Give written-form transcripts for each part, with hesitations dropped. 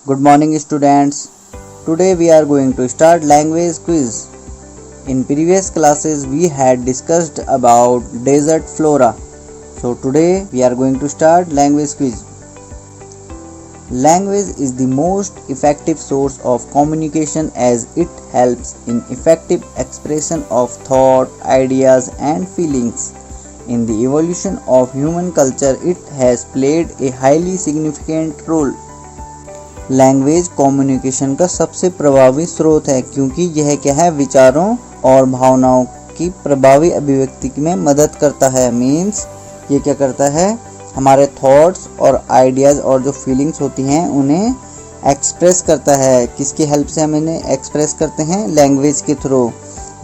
Good morning students. Today we are going to start language quiz. In previous classes we had discussed about desert flora. So today we are going to start language quiz. Language is the most effective source of communication as it helps in effective expression of thought, ideas and feelings. In the evolution of human culture, it has played a highly significant role. Language communication का सबसे प्रभावी स्रोत है क्योंकि यह क्या है, विचारों और भावनाओं की प्रभावी अभिव्यक्ति में मदद करता है। मीन्स ये क्या करता है, हमारे थॉट्स और आइडियाज़ और जो फीलिंग्स होती हैं उन्हें एक्सप्रेस करता है। किसकी हेल्प से हम इन्हें एक्सप्रेस करते हैं, लैंग्वेज के थ्रू।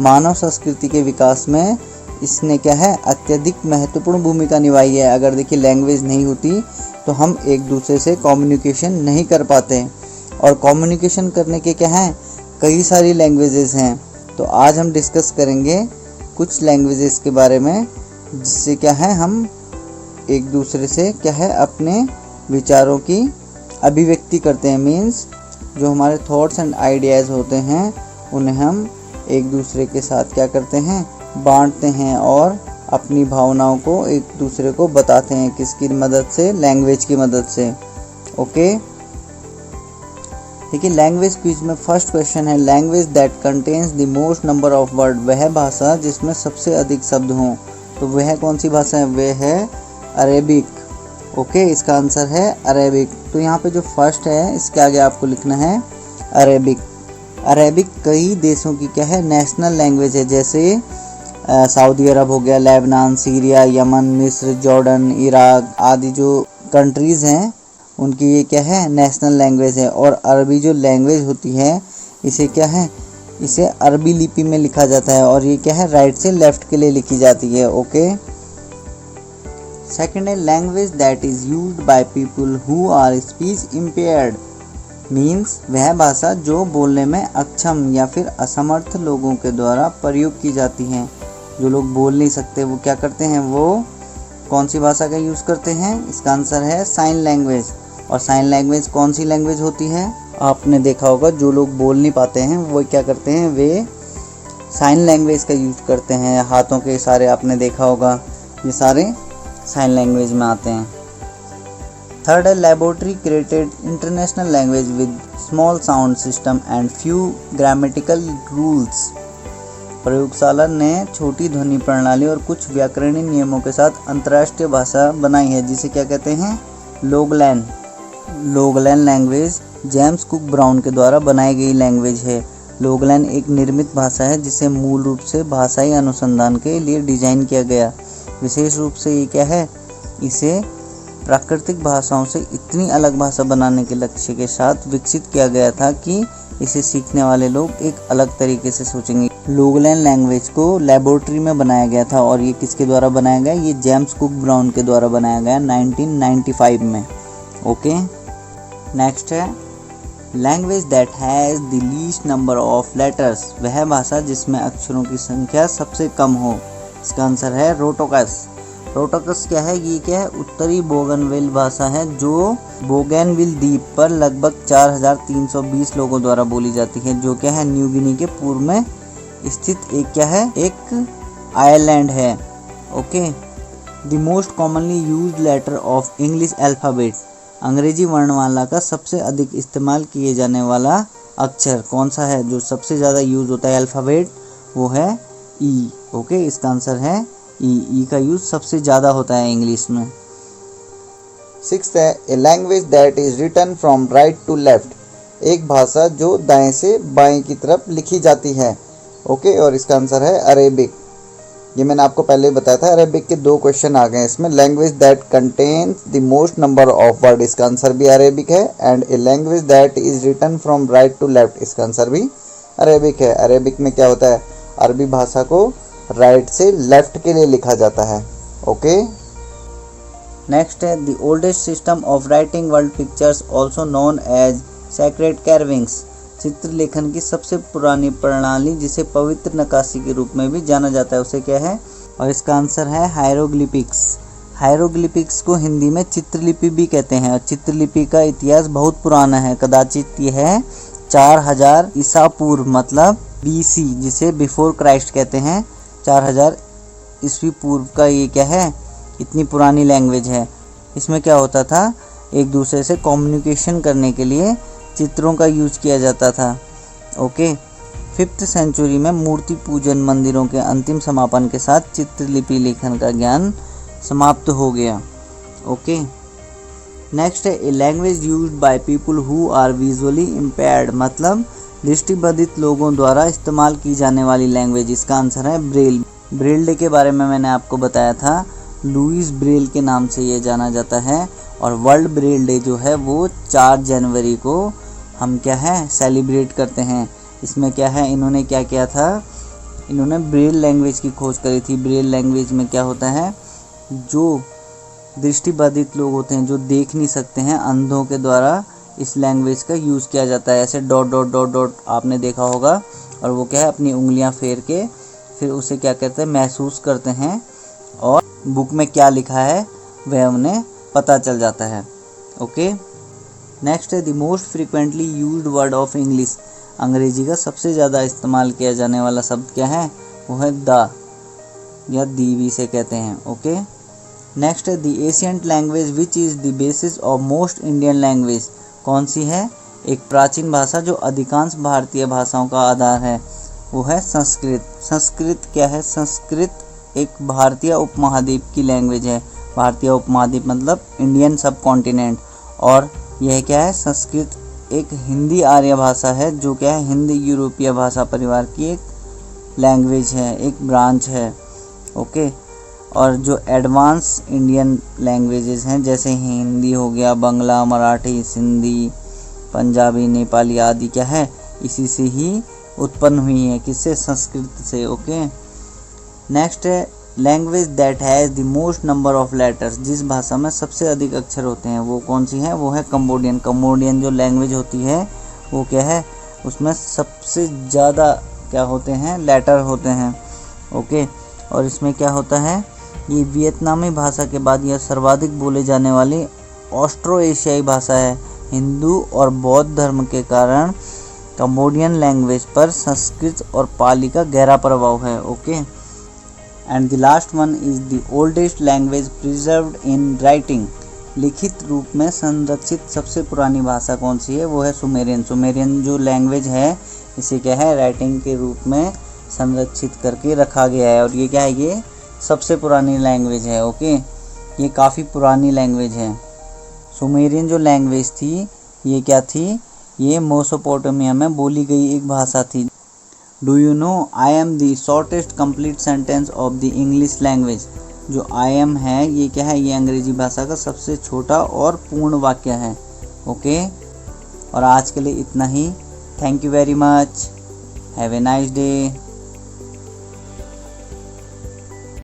मानव संस्कृति के विकास में इसने क्या है, अत्यधिक महत्वपूर्ण भूमिका निभाई है। अगर देखिए लैंग्वेज नहीं होती तो हम एक दूसरे से कम्युनिकेशन नहीं कर पाते, और कम्युनिकेशन करने के क्या हैं, कई सारी लैंग्वेजेस हैं। तो आज हम डिस्कस करेंगे कुछ लैंग्वेजेस के बारे में, जिससे क्या है हम एक दूसरे से क्या है अपने विचारों की अभिव्यक्ति करते हैं। मीन्स जो हमारे थॉट्स एंड आइडियाज़ होते हैं उन्हें हम एक दूसरे के साथ क्या करते हैं, बांटते हैं और अपनी भावनाओं को एक दूसरे को बताते हैं। किसकी मदद से, लैंग्वेज की मदद से। ओके, देखिए लैंग्वेज क्विज में फर्स्ट क्वेश्चन है, language that contains the most number of word. वह भाषा जिसमें सबसे अधिक शब्द हों। तो वह कौन सी भाषा है, वह है अरेबिक। ओके, इसका आंसर है अरेबिक। तो यहाँ पे जो फर्स्ट है इसके आगे आपको लिखना है अरेबिक। अरेबिक कई देशों की क्या है, नेशनल लैंग्वेज है। जैसे सऊदी अरब हो गया, लेबनान, सीरिया, यमन, मिस्र, जॉर्डन, इराक आदि जो कंट्रीज़ हैं उनकी ये क्या है, नेशनल लैंग्वेज है। और अरबी जो लैंग्वेज होती है इसे क्या है, इसे अरबी लिपि में लिखा जाता है और ये क्या है, राइट से लेफ्ट के लिए लिखी जाती है। ओके, सेकंड है, language that is used by people who are speech impaired. Means वह भाषा जो बोलने में अक्षम या फिर असमर्थ लोगों के द्वारा प्रयोग की जाती हैं। जो लोग बोल नहीं सकते वो क्या करते हैं, वो कौन सी भाषा का यूज़ करते हैं, इसका आंसर है साइन लैंग्वेज। और साइन लैंग्वेज कौन सी लैंग्वेज होती है, आपने देखा होगा जो लोग बोल नहीं पाते हैं वो क्या करते हैं, वे साइन लैंग्वेज का यूज़ करते हैं। हाथों के इशारे आपने देखा होगा, ये सारे साइन लैंग्वेज में आते हैं। थर्ड है, laboratory created international language with small sound system and few grammatical rules. प्रयोगशाला ने छोटी ध्वनि प्रणाली और कुछ व्याकरणिक नियमों के साथ अंतर्राष्ट्रीय भाषा बनाई है, जिसे क्या कहते हैं, लोगलैन। लोगलैन लैंग्वेज जेम्स कुक ब्राउन के द्वारा बनाई गई लैंग्वेज है। लोगलैन एक निर्मित भाषा है जिसे मूल रूप से भाषाई अनुसंधान के लिए डिजाइन किया गया। विशेष रूप से ये क्या है, इसे प्राकृतिक भाषाओं से इतनी अलग भाषा बनाने के लक्ष्य के साथ विकसित किया गया था कि इसे सीखने वाले लोग एक अलग तरीके से सोचेंगे। लोगलैन लैंग्वेज को लेबोरेटरी में बनाया गया था और ये किसके द्वारा बनाया गया, ये जेम्स कुक ब्राउन के द्वारा बनाया गया 1995 में। ओके, नेक्स्ट है, language that has the least number of letters. वह भाषा जिसमें अक्षरों की संख्या सबसे कम हो। इसका आंसर है रोटोकस। रोटोकस क्या है, ये क्या है, उत्तरी बोगनविल भाषा है जो बोगनविल द्वीप पर लगभग 4320 लोगों द्वारा बोली जाती है, जो क्या है, न्यू गिनी के पूर्व में स्थित एक क्या है, एक आइलैंड है। Okay, the most commonly used letter of English alphabet. अंग्रेजी वर्णमाला का सबसे अधिक इस्तेमाल किए जाने वाला अक्षर कौन सा है, जो सबसे ज़्यादा यूज होता है अल्फ़ाबेट, वो है ई। ओके, इसका आंसर है ई का यूज सबसे ज़्यादा होता है इंग्लिश में। सिक्स्थ है, a language that is written from right to left. एक भाषा जो दाएं से बाएं की तरफ लिखी जाती है। ओके, और इसका आंसर है अरेबिक। ये मैंने आपको पहले बताया था, अरेबिक के 2 क्वेश्चन आ गए इसमें। Language that contains the most number of word, इसका आंसर भी अरेबिक है। And a language that is written from right to left, इसका आंसर भी अरेबिक है। अरेबिक में क्या होता है, अरबी भाषा को राइट से लेफ्ट के लिए लिखा जाता है। ओके, नेक्स्ट है, the oldest system of writing world pictures also known as sacred carvings. चित्रलेखन की सबसे पुरानी प्रणाली जिसे पवित्र नक्काशी के रूप में भी जाना जाता है, उसे क्या है, और इसका आंसर है हायरोग्लिपिक्स। हायरोग्लिफिक्स को हिंदी में चित्रलिपि भी कहते हैं और चित्रलिपि का इतिहास बहुत पुराना है। कदाचित यह है 4000 ईसा पूर्व मतलब BC, जिसे बिफोर क्राइस्ट कहते हैं। 4000 ईस्वी पूर्व का ये क्या है, इतनी पुरानी लैंग्वेज है। इसमें क्या होता था, एक दूसरे से कम्युनिकेशन करने के लिए चित्रों का यूज किया जाता था। ओके, 5th सेंचुरी में मूर्ति पूजन मंदिरों के अंतिम समापन के साथ चित्रलिपि लेखन का ज्ञान समाप्त हो गया। ओके, नेक्स्ट है a language used by people who are visually impaired मतलब दृष्टिबाधित लोगों द्वारा इस्तेमाल की जाने वाली लैंग्वेज। इसका आंसर है ब्रेल। ब्रेल डे के बारे में मैंने आपको बताया था, लुईस ब्रेल के नाम से ये जाना जाता है। और वर्ल्ड ब्रेल डे जो है वो 4 जनवरी को हम क्या है सेलिब्रेट करते हैं। इसमें क्या है, इन्होंने क्या किया था, इन्होंने ब्रेल लैंग्वेज की खोज करी थी। ब्रेल लैंग्वेज में क्या होता है, जो दृष्टिबाधित लोग होते हैं जो देख नहीं सकते हैं, अंधों के द्वारा इस लैंग्वेज का यूज़ किया जाता है। ऐसे डॉट डॉट डॉट डॉट आपने देखा होगा, और वो क्या है अपनी उंगलियां फेर के फिर उसे क्या कहते हैं महसूस करते हैं, और बुक में क्या लिखा है वह उन्हें पता चल जाता है। ओके, नेक्स्ट है the most frequently used word of English. अंग्रेजी का सबसे ज़्यादा इस्तेमाल किया जाने वाला शब्द क्या है, वो है द या दी भी से कहते हैं। ओके, नेक्स्ट है the ancient language which is the basis of most Indian language. कौन सी है, एक प्राचीन भाषा जो अधिकांश भारतीय भाषाओं का आधार है, वो है संस्कृत। संस्कृत क्या है, संस्कृत एक भारतीय उपमहाद्वीप की लैंग्वेज है। भारतीय उपमहाद्वीप मतलब इंडियन सब कॉन्टिनेंट। और यह क्या है, संस्कृत एक हिंदी आर्य भाषा है जो क्या है हिंदी यूरोपीय भाषा परिवार की एक लैंग्वेज है, एक ब्रांच है। ओके, और जो एडवांस इंडियन लैंग्वेजेस हैं जैसे हिंदी हो गया, बंगला, मराठी, सिंधी, पंजाबी, नेपाली आदि क्या है इसी से ही उत्पन्न हुई है, किससे, संस्कृत से। ओके, नेक्स्ट है language that has the most number of letters. जिस भाषा में सबसे अधिक अक्षर होते हैं वो कौन सी है, वो है कंबोडियन। कंबोडियन जो लैंग्वेज होती है वो क्या है, उसमें सबसे ज़्यादा क्या होते हैं, लेटर होते हैं। ओके, और इसमें क्या होता है, ये वियतनामी भाषा के बाद यह सर्वाधिक बोले जाने वाली ऑस्ट्रो एशियाई भाषा है। हिंदू और बौद्ध धर्म के कारण कंबोडियन लैंग्वेज पर संस्कृत और पाली का गहरा प्रभाव है। Okay, and the last one is the oldest language preserved in writing. लिखित रूप में संरक्षित सबसे पुरानी भाषा कौन सी है, वो है सुमेरियन। सुमेरियन जो लैंग्वेज है इसे क्या है राइटिंग के रूप में संरक्षित करके रखा गया है, और ये क्या है, ये सबसे पुरानी लैंग्वेज है। ओके, ये काफ़ी पुरानी लैंग्वेज है। सुमेरियन जो लैंग्वेज थी ये क्या थी, ये मेसोपोटामिया में बोली गई एक भाषा थी। Do you know I am the shortest complete sentence of the English language. जो आई एम है ये क्या है, ये अंग्रेजी भाषा का सबसे छोटा और पूर्ण वाक्य है। ओके, और आज के लिए इतना ही। Thank you very much, have a nice day.